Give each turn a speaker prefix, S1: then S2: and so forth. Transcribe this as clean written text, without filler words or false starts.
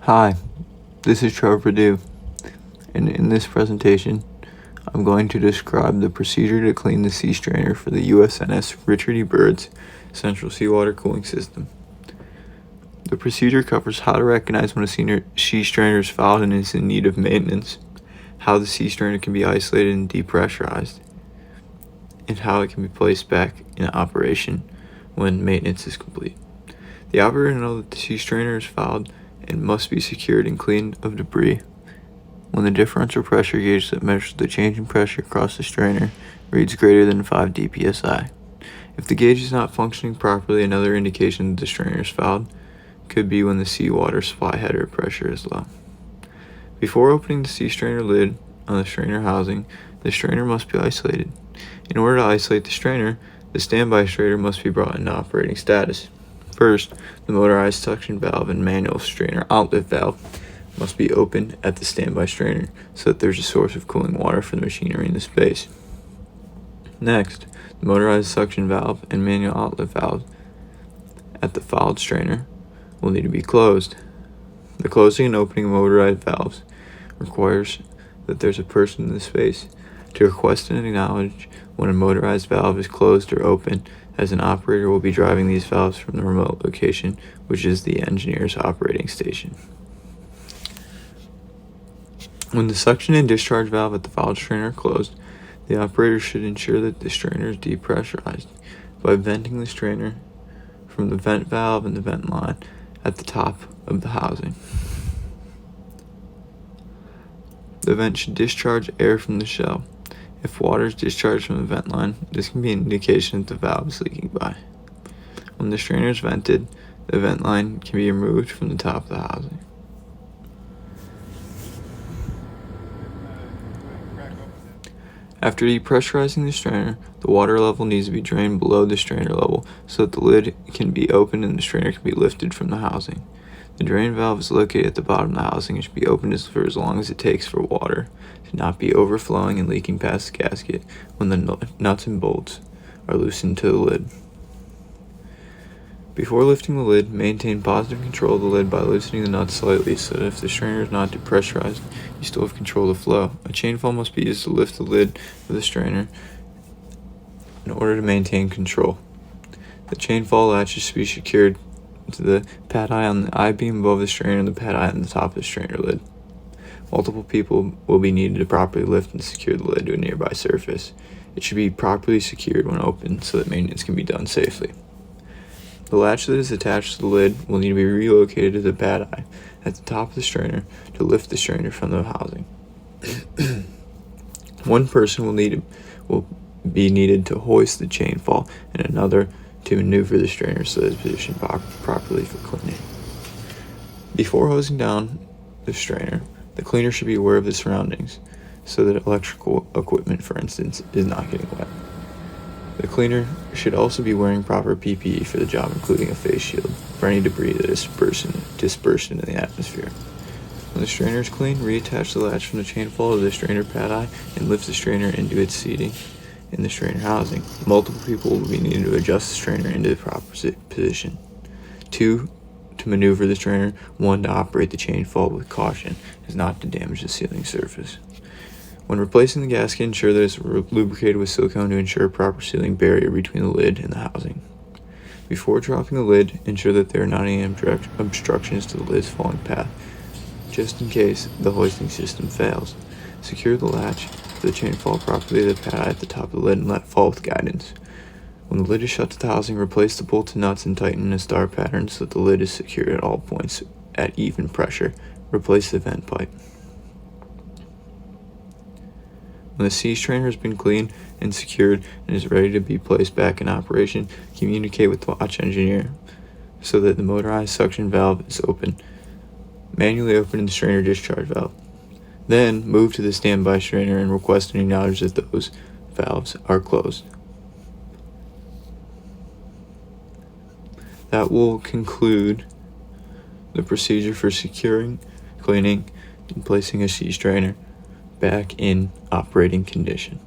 S1: Hi, this is Trevor Perdue, and in this presentation, I'm going to describe the procedure to clean the sea strainer for the USNS Richard E. Byrd's Central Seawater Cooling System. The procedure covers how to recognize when a sea strainer is fouled and is in need of maintenance, how the sea strainer can be isolated and depressurized, and how it can be placed back in operation when maintenance is complete. The operator knows that the sea strainer is fouled and must be secured and cleaned of debris when the differential pressure gauge that measures the change in pressure across the strainer reads greater than 5 dpsi. If the gauge is not functioning properly, another indication that the strainer is fouled could be when the seawater supply header pressure is low. Before opening the sea strainer lid on the strainer housing, the strainer must be isolated. In order to isolate the strainer, the standby strainer must be brought into operating status. First, the motorized suction valve and manual strainer outlet valve must be opened at the standby strainer so that there's a source of cooling water for the machinery in the space. Next, the motorized suction valve and manual outlet valve at the fouled strainer will need to be closed. The closing and opening of motorized valves requires that there's a person in the space to request and acknowledge when a motorized valve is closed or open, as an operator will be driving these valves from the remote location, which is the engineer's operating station. When the suction and discharge valve at the fouled strainer are closed, the operator should ensure that the strainer is depressurized by venting the strainer from the vent valve and the vent line at the top of the housing. The vent should discharge air from the shell. If water is discharged from the vent line, this can be an indication that the valve is leaking by. When the strainer is vented, the vent line can be removed from the top of the housing. After depressurizing the strainer, the water level needs to be drained below the strainer level so that the lid can be opened and the strainer can be lifted from the housing. The drain valve is located at the bottom of the housing and should be opened for as long as it takes for water to not be overflowing and leaking past the gasket when the nuts and bolts are loosened to the lid. Before lifting the lid, maintain positive control of the lid by loosening the nuts slightly so that if the strainer is not depressurized, you still have control of the flow. A chain fall must be used to lift the lid of the strainer in order to maintain control. The chain fall latches should be secured to the pad eye on the I-beam above the strainer and the pad eye on the top of the strainer lid. Multiple people will be needed to properly lift and secure the lid to a nearby surface. It should be properly secured when open so that maintenance can be done safely. The latch that is attached to the lid will need to be relocated to the pad eye at the top of the strainer to lift the strainer from the housing. One person will be needed to hoist the chain fall and another to maneuver the strainer so that it's positioned properly for cleaning. Before hosing down the strainer, the cleaner should be aware of the surroundings so that electrical equipment, for instance, is not getting wet. The cleaner should also be wearing proper PPE for the job, including a face shield for any debris that is dispersed into the atmosphere. When the strainer is clean, reattach the latch from the chain fall to the strainer pad eye and lift the strainer into its seating in the strainer housing. Multiple people will be needed to adjust the strainer into the proper position. 2 to maneuver the strainer, 1 to operate the chain fall with caution as not to damage the sealing surface. When replacing the gasket, ensure that it's lubricated with silicone to ensure proper sealing barrier between the lid and the housing. Before dropping the lid, ensure that there are not any obstructions to the lid's falling path, just in case the hoisting system fails. Secure the latch to the chain fall properly to the pad eye at the top of the lid and let fall with guidance. When the lid is shut to the housing, replace the bolts and nuts and tighten in a star pattern so that the lid is secured at all points at even pressure. Replace the vent pipe. When the sea strainer has been cleaned and secured and is ready to be placed back in operation, communicate with the watch engineer so that the motorized suction valve is open. Manually open the strainer discharge valve. Then move to the standby strainer and request and acknowledge that those valves are closed. That will conclude the procedure for securing, cleaning, and placing a sea strainer back in operating condition.